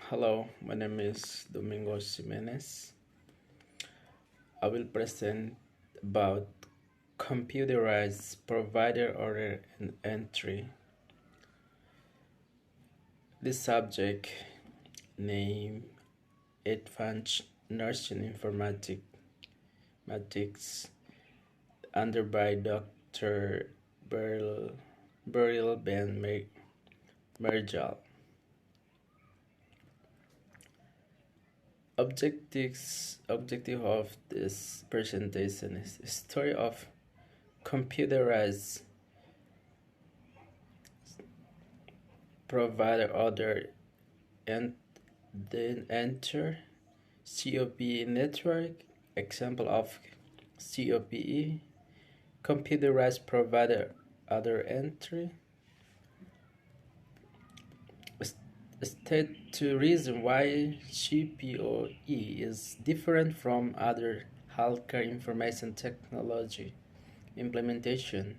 Hello, my name is Domingo Jimenez. I will present about computerized provider order and entry. This subject name Advanced Nursing Informatics under by Dr. Beryl Ben Merjal. Objective of this presentation is the story of computerized provider order and then enter COPE network. Example of COPE, computerized provider order entry. State two reasons why CPOE is different from other healthcare information technology implementation.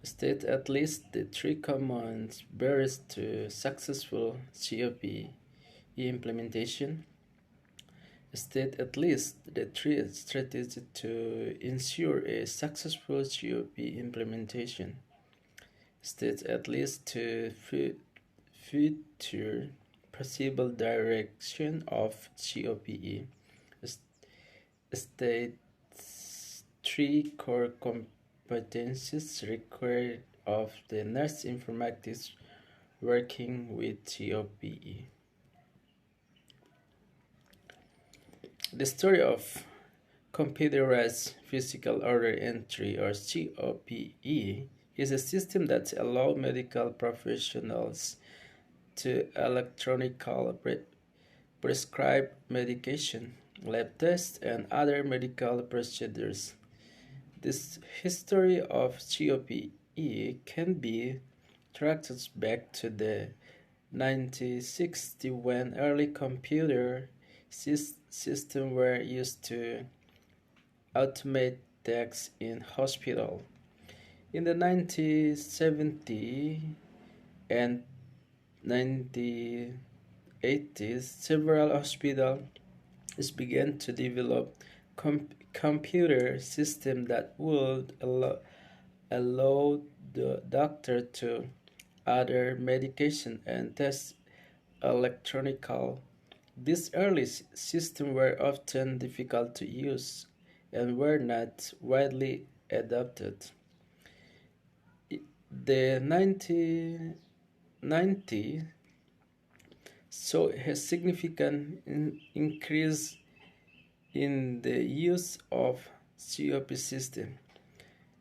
State at least the three common barriers to successful COPE implementation. State at least the three strategies to ensure a successful COPE implementation. State at least two future possible direction of COPE. States three core competencies required of the nurse informatics working with COPE. The story of computerized physical order entry or COPE is a system that allows medical professionals to electronically prescribe medication, lab tests, and other medical procedures. This history of COPE can be tracked back to the 1960s when early computer systems were used to automate tasks in hospital. In the 1970s and 1980s, several hospitals began to develop computer systems that would allow the doctor to order medication and test electronically. These early systems were often difficult to use and were not widely adopted. The 1990s saw a significant increase in the use of COP system.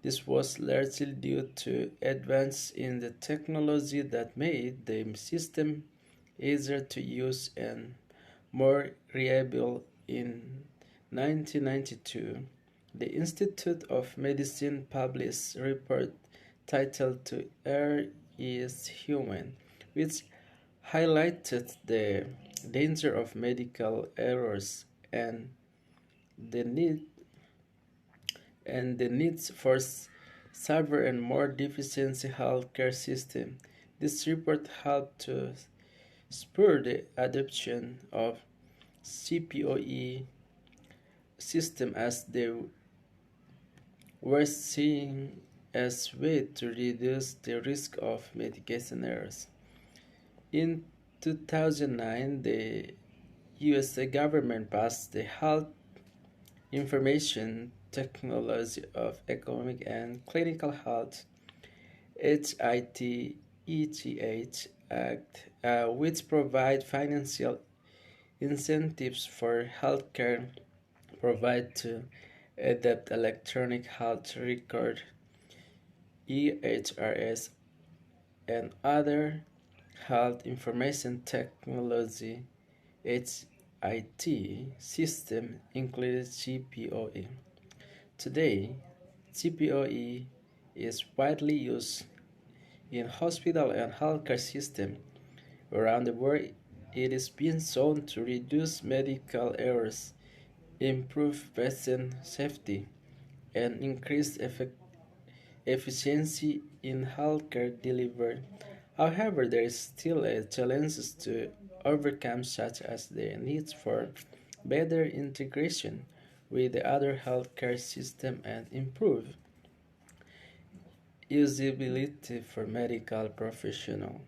This was largely due to advances in the technology that made the system easier to use and more reliable. In 1992, the Institute of Medicine published a report titled "To Err is Human," which highlighted the danger of medical errors and the needs for safer and more efficient healthcare system. This report helped to spur the adoption of CPOE system as they were seen as way to reduce the risk of medication errors. In 2009, the USA government passed the Health Information Technology of Economic and Clinical Health HITETH Act, which provide financial incentives for healthcare providers to adopt electronic health record EHRS and other health information technology HIT system including CPOE. Today, CPOE is widely used in hospital and healthcare systems around the world. It is being shown to reduce medical errors, improve patient safety, and increase efficiency in healthcare delivery. However, there is still a challenges to overcome, such as the needs for better integration with the other healthcare system and improve usability for medical professionals.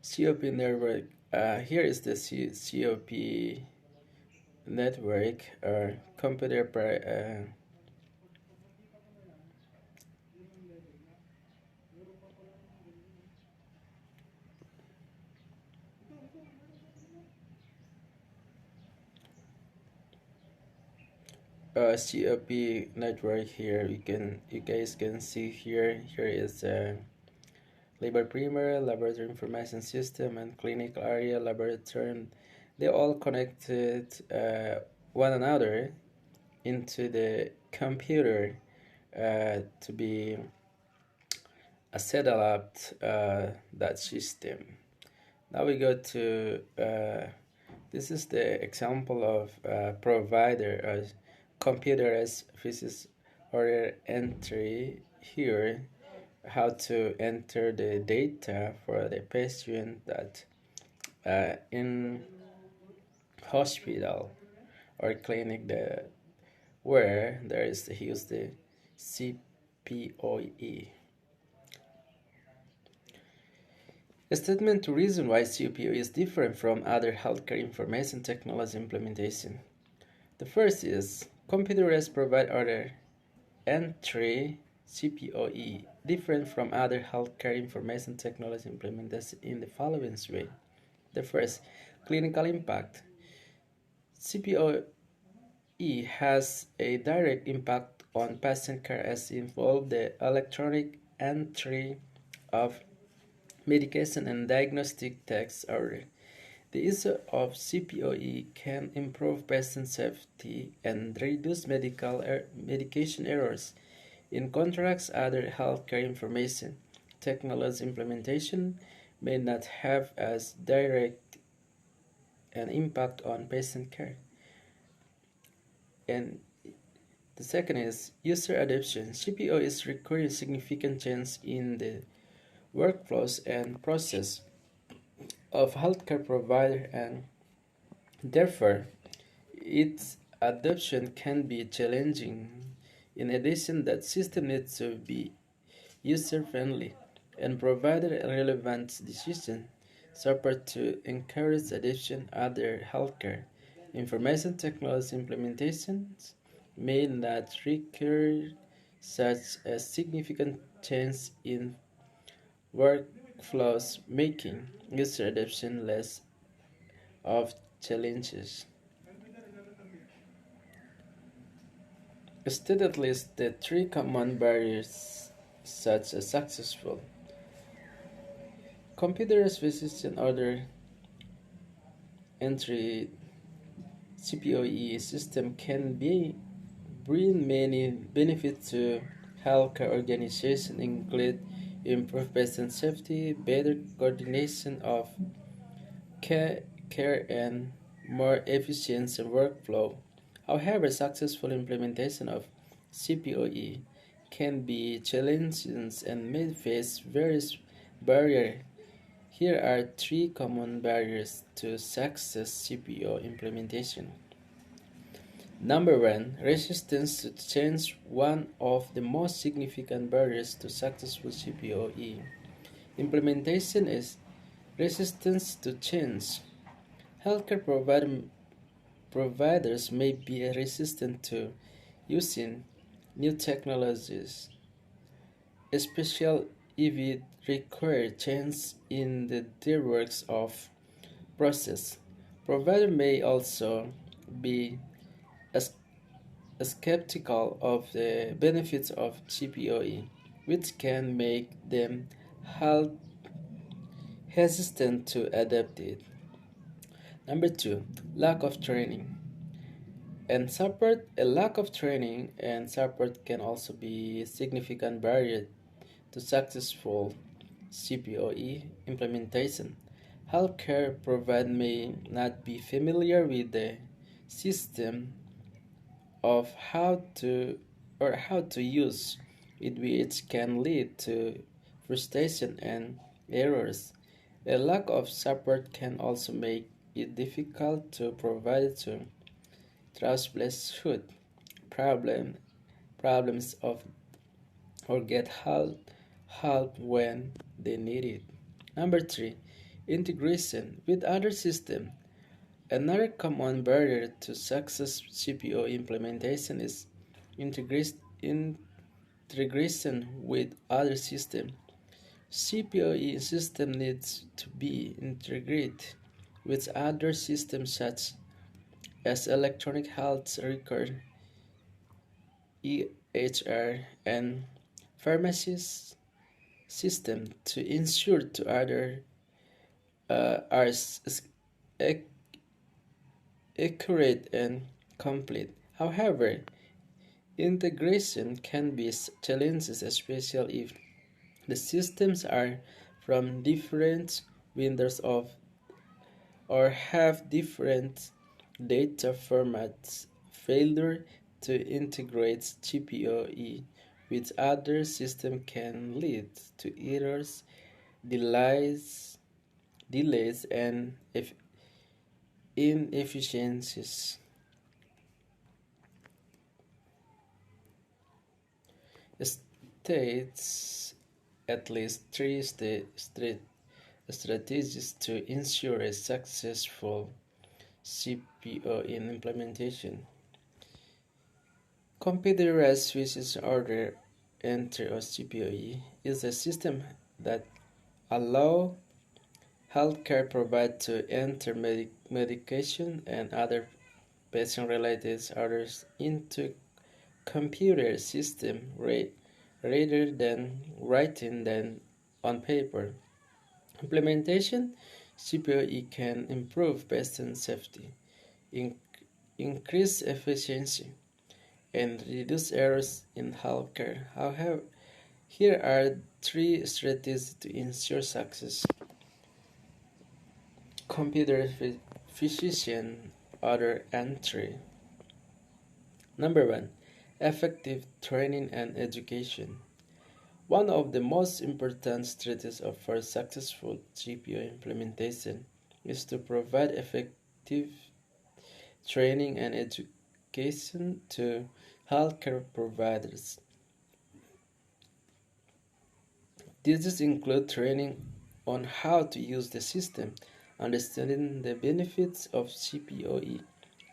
COP network. Here is the COP network or computer COP network. Here you guys can see here is labor primer, laboratory information system, and clinical area laboratory. They all connected one another into the computer to be set up that system. Now we go to this is the example of provider as computerized physics order entry. Here how to enter the data for the patient that in hospital or clinic where there is use the CPOE. A statement to reason why CPOE is different from other healthcare information technology implementation. The first is computerized provide order entry CPOE different from other healthcare information technology implementation in the following way. The first, clinical impact. CPOE has a direct impact on patient care as it involves the electronic entry of medication and diagnostic text order. The use of CPOE can improve patient safety and reduce medication errors. In contrast, other healthcare information technology implementation may not have as direct an impact on patient care. And the second is user adoption. CPO is requiring significant change in the workflows and process of healthcare provider, and therefore its adoption can be challenging. In addition, that system needs to be user-friendly and provide relevant decision support to encourage adoption. Other healthcare information technology implementations may not require such a significant change in workflows, making user adoption less of challenges. State at least the three common barriers such as successful computers physician order entry CPOE system can bring many benefits to healthcare organizations, include improved patient safety, better coordination of care and more efficient workflow. However, successful implementation of CPOE can be challenging and may face various barriers. Here are three common barriers to success CPO implementation. Number one, resistance to change. One of the most significant barriers to successful CPOE implementation is resistance to change. Healthcare providers may be resistant to using new technologies, especially if it requires change in their works of process. Provider may also be skeptical of the benefits of CPOE, which can make them hesitant to adopt it. Number two, lack of training and support. A lack of training and support can also be a significant barrier to successful CPOE implementation. Healthcare providers may not be familiar with the system of how to or how to use it, which can lead to frustration and errors. A lack of support can also make it difficult to provide to troubleshoot problem problems of or get help when they need it. Number three, integration with other systems. Another common barrier to success CPO implementation is integration with other systems. CPOE system needs to be integrated with other systems such as electronic health record, EHR, and pharmacies system to ensure to other are accurate and complete. However, integration can be challenges, especially if the systems are from different vendors of or have different data formats. Failure to integrate GPOE with other systems can lead to errors, delays, and inefficiencies. States at least three strategies to ensure a successful CPO in implementation. Computerized switches order entry or CPOE is a system that allow healthcare providers to enter medication and other patient-related orders into computer system rather than writing them on paper. Implementation CPOE can improve patient safety, in- increase efficiency, and reduce errors in healthcare. However, here are three strategies to ensure success. Computer physician order entry. Number one, effective training and education. One of the most important strategies for successful GPO implementation is to provide effective training and education to healthcare providers. These include training on how to use the system, understanding the benefits of CPOE,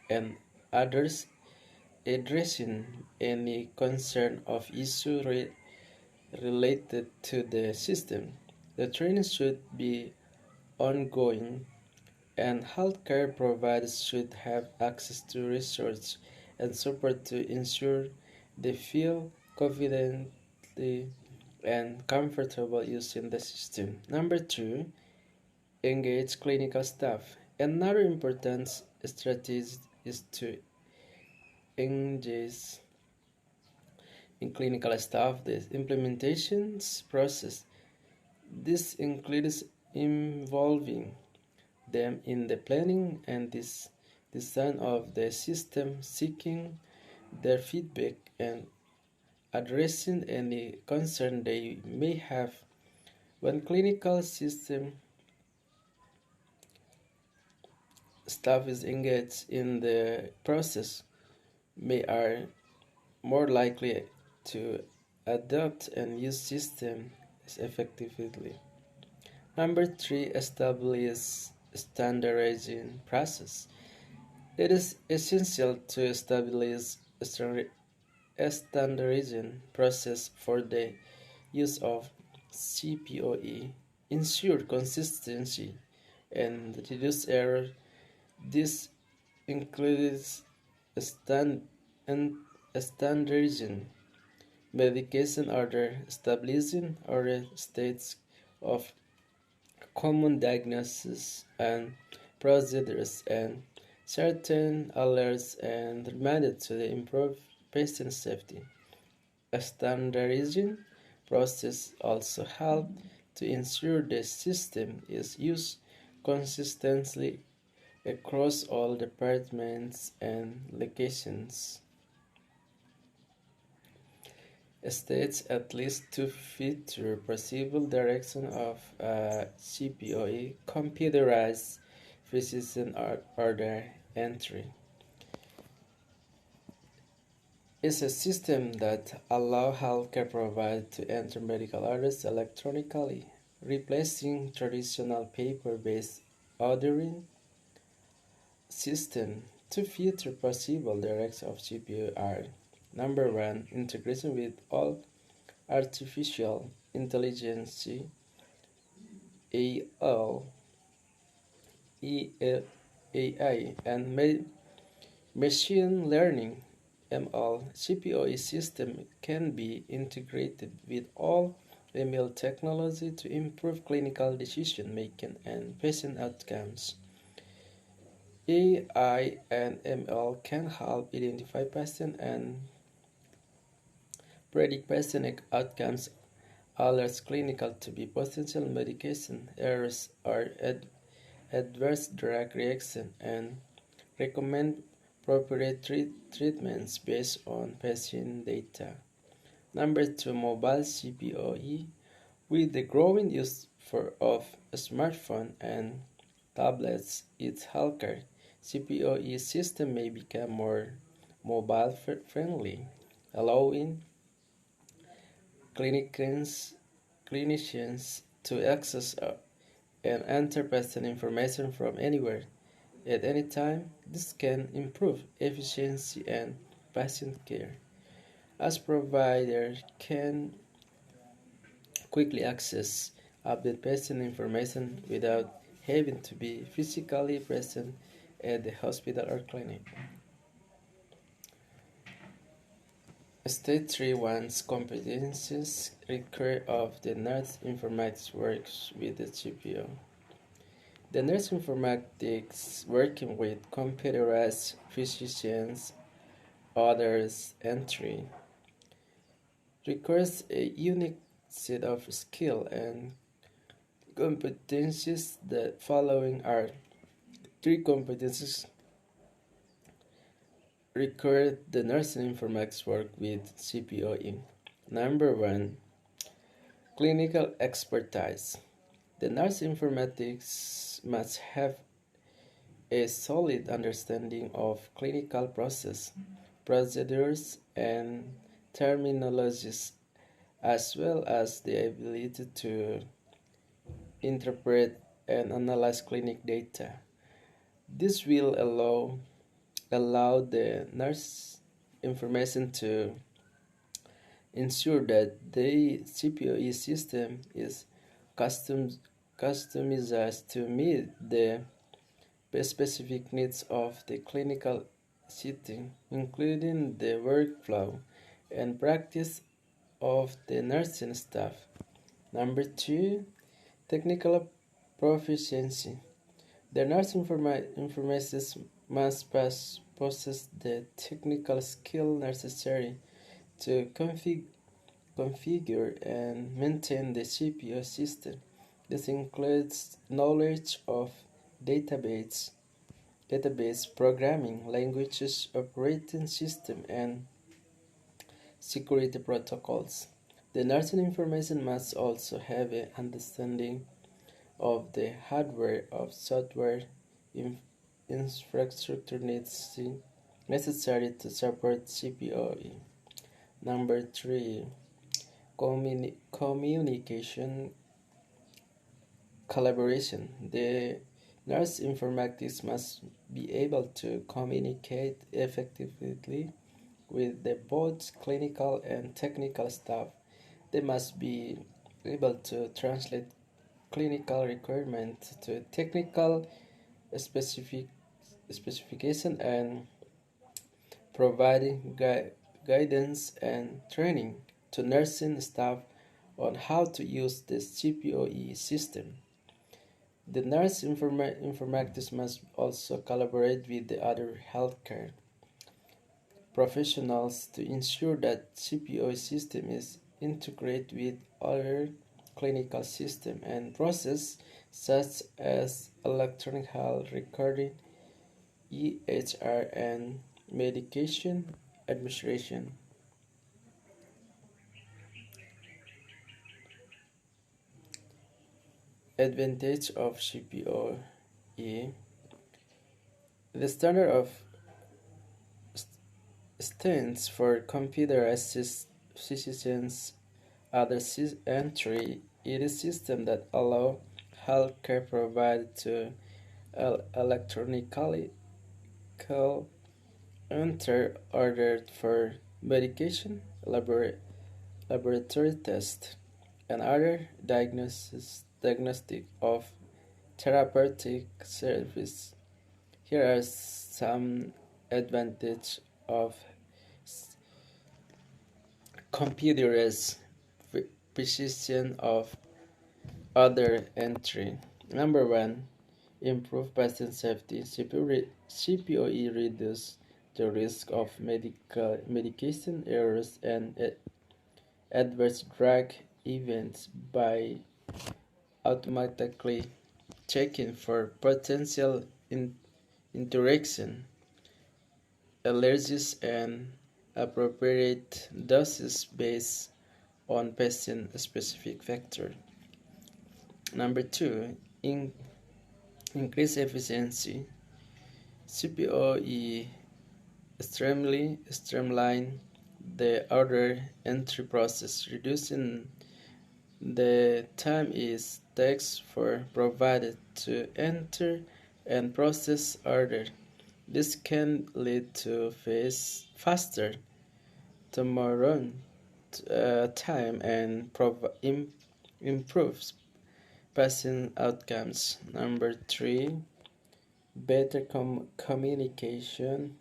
and others addressing any concern of issue related to the system. The training should be ongoing, and healthcare providers should have access to research and support to ensure they feel confidently and comfortable using the system. Number two, engage clinical staff. Another important strategy is to engage in clinical staff the implementations process. This includes involving them in the planning and design of the system, seeking their feedback and addressing any concern they may have. When clinical system staff is engaged in the process, they are more likely to adopt and use systems effectively. Number three, establish standardizing process. It is essential to establish a standardizing process for the use of CPOE, ensure consistency, and reduce error. This includes a standardizing medication order, establishing order states of common diagnosis and procedures, and certain alerts and reminders to improve patient safety. A standardizing process also helps to ensure the system is used consistently across all departments and locations. states at least 2 feet to possible direction of CPOE, computerized physician order entry. It's a system that allows healthcare providers to enter medical orders electronically, replacing traditional paper-based ordering system. 2 feature possible directions of CPOE are: number one, integration with all artificial intelligence (AL), AI, and machine learning (ML). CPOE system can be integrated with all ML technology to improve clinical decision making and patient outcomes. AI and ML can help identify patient and predict patient outcomes, alert clinical to be potential medication errors or adverse drug reaction, and recommend appropriate treatments based on patient data. Number two, mobile CPOE. With the growing use of smartphones and tablets, its healthcare CPOE system may become more mobile friendly, allowing clinicians, clinicians to access and enter patient information from anywhere at any time. This can improve efficiency and patient care, as providers can quickly access update patient information without having to be physically present at the hospital or clinic. Stage 3 one's competencies require of the nurse informatics works with the GPO. The nurse informatics working with computerized physicians, orders entry requires a unique set of skill and competencies. The following are three competencies required the nursing informatics work with CPOE. Number one, clinical expertise. The nurse informatics must have a solid understanding of clinical process, procedures, and terminologies, as well as the ability to interpret and analyze clinic data. This will allow the nurse information to ensure that the CPOE system is customized to meet the specific needs of the clinical setting, including the workflow and practice of the nursing staff. Number two, technical proficiency. The nurse informatics must possess the technical skill necessary to configure and maintain the CPO system. This includes knowledge of database, database programming, languages, operating system, and security protocols. The nursing information must also have an understanding of the hardware of software infrastructure needs necessary to support CPOE. Number three, communication collaboration. The nurse informatics must be able to communicate effectively with the both clinical and technical staff. They must be able to translate clinical requirements to technical specific specification and providing guidance and training to nursing staff on how to use the CPOE system. The nurse informatics must also collaborate with the other healthcare professionals to ensure that CPOE system is integrated with other clinical system and process such as electronic health recording, EHR, and medication administration. Advantage of CPOE. The standard of stands for computerized systems other entry. It is a system that allow healthcare providers to electronically enter order for medication, laboratory tests, and other diagnostic of therapeutic service. Here are some advantages of computerized precision of order entry. Number one, improve patient safety. CPOE reduce the risk of medication errors and adverse drug events by automatically checking for potential interaction, allergies, and appropriate doses based on patient-specific factor. Number two, increase efficiency. CPOE extremely streamline the order entry process, reducing the time it takes for provider to enter and process order. This can lead to faster turnaround time and improves patient outcomes. Number three, better communication.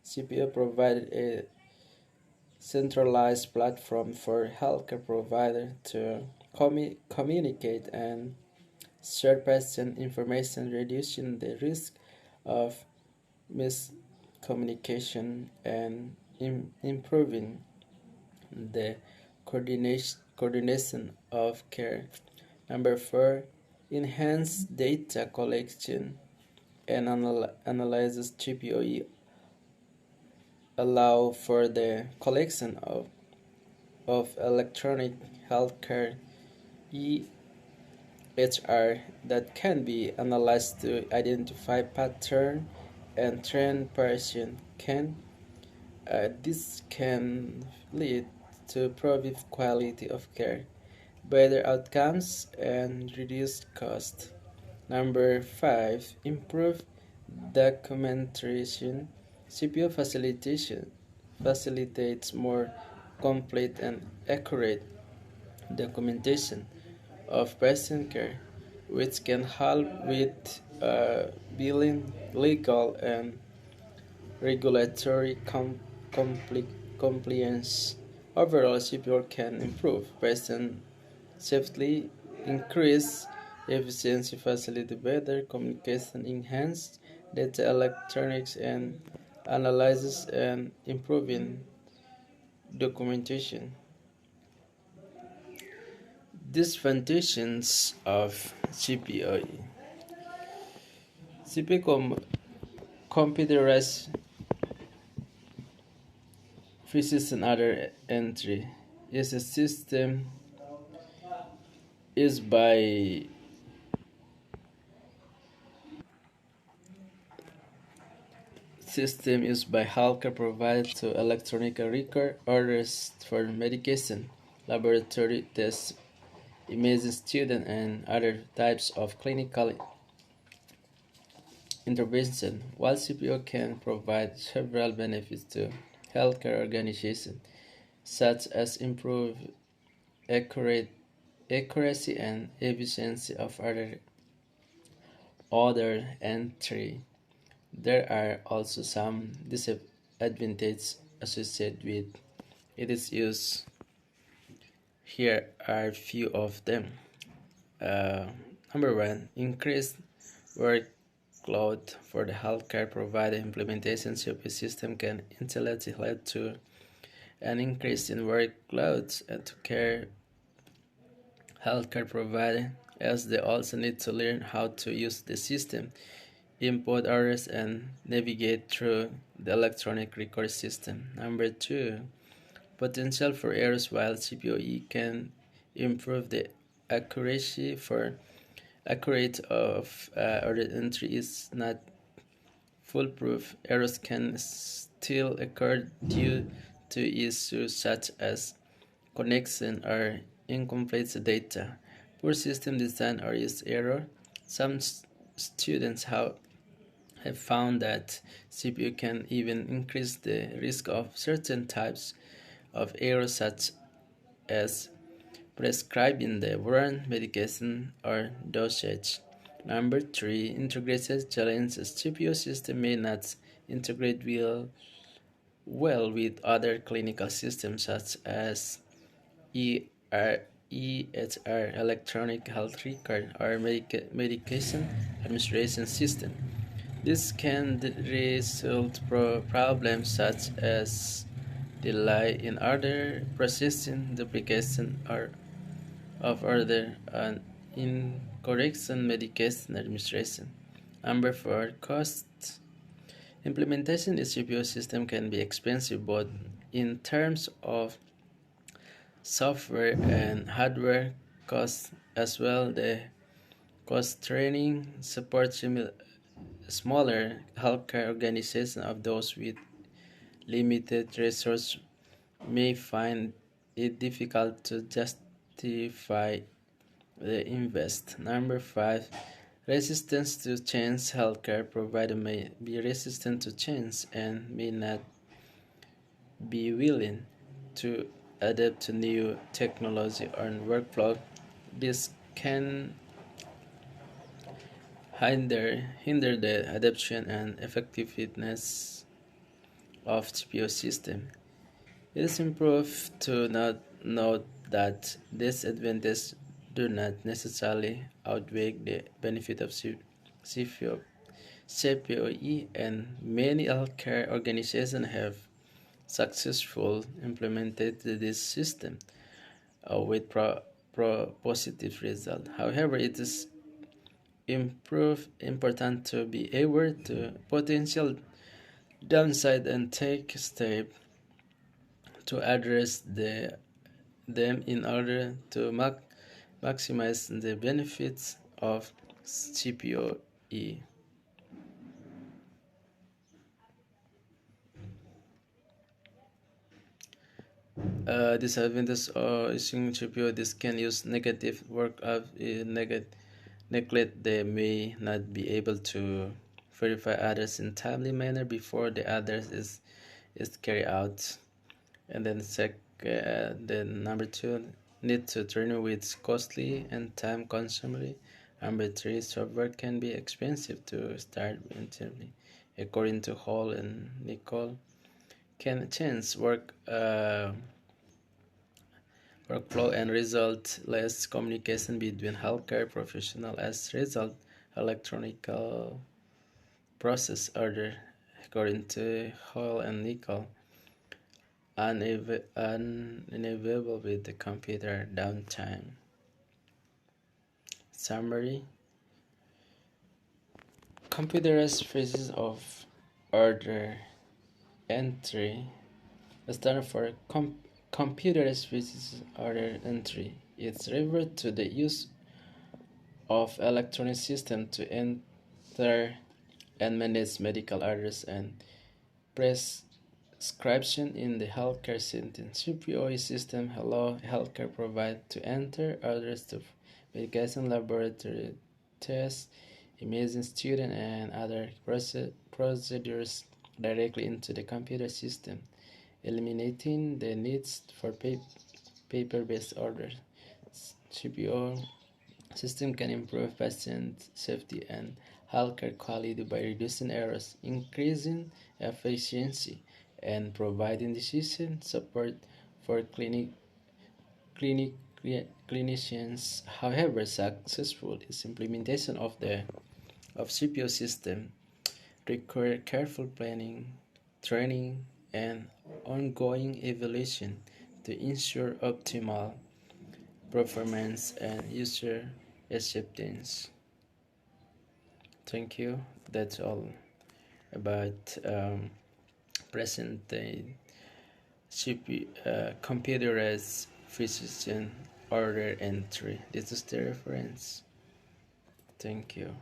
CPO provided a centralized platform for healthcare providers to communicate and share patient information, reducing the risk of miscommunication and improving the coordination of care. Number four, enhance data collection and analysis. GPOE allow for the collection of electronic healthcare EHR that can be analyzed to identify pattern and train patient can. This can lead to improved quality of care, better outcomes, and reduced cost. Number five, improve documentation. CPO facilitates more complete and accurate documentation of patient care, which can help with billing, legal, and regulatory compliance. Overall, CPO can improve patient safety, increase efficiency, facilitate better communication, enhance data electronics and analysis, and improving documentation. Disadvantages of CPOE. CPO computerized physics and other entry is a is by system used by healthcare providers to electronic record orders for medication, laboratory tests, imaging student, and other types of clinical intervention. While CPO can provide several benefits to healthcare organizations, such as improved accuracy and efficiency of order entry, there are also some disadvantages associated with its use. Here are a few of them. Number one, increased workload for the healthcare provider. Implementation of a system can intellectually lead to an increase in workloads to care healthcare provider, as they also need to learn how to use the system, input orders, and navigate through the electronic record system. Number two, potential for errors. While CPOE can improve the accuracy for accurate of order entry is not foolproof. Errors can still occur due to issues such as connection or incomplete data, poor system design, or use error. Some students have found that CPU can even increase the risk of certain types of errors such as prescribing the wrong medication or dosage. Number 3. Integration challenges. CPU system may not integrate well with other clinical systems such as EHR, electronic health record, or medication administration system. This can result problems such as delay in order processing, duplication or of order, and incorrect medication administration. Number 4, cost. Implementation of CPU system can be expensive both in terms of software and hardware costs as well. The cost training support smaller healthcare organizations of those with limited resources may find it difficult to justify the invest. Number 5, resistance to change. Healthcare provider may be resistant to change and may not be willing to adapt to new technology or workflow. This can hinder the adoption and effectiveness of GPU system. It is important to note that these advantages do not necessarily outweigh the benefit of CPU. CPOE and many healthcare organizations have successfully implemented this system with positive results. However, it is important to be aware to potential downside and take steps to address them in order to maximize the benefits of CPOE. Disadvantages of using GPU. This can use negative work of neglect. They may not be able to verify others in timely manner before the others is carried out. And then number 2, need to train with costly and time consuming. Number 3, software can be expensive to start internally. According to Hall and Nicole, can change workflow and result less communication between healthcare professionals as result electronic process order. According to Hall and Nicole, unavailable with the computer downtime. Summary: computerized phases of order entry. Standard for computerized phases order entry. It's referred to the use of electronic system to enter and manage medical orders and prescription in the healthcare setting. CPOE system allow healthcare providers to enter orders to medication, laboratory tests, imaging, student, and other procedures directly into the computer system, eliminating the needs for paper-based orders. CPO system can improve patient safety and healthcare quality by reducing errors, increasing efficiency, and providing decision support for clinic, clinicians. However, successful implementation of CPO system require careful planning, training, and ongoing evaluation to ensure optimal performance and user acceptance. Thank you. That's all about present day computerized physician order entry. This is the reference. Thank you.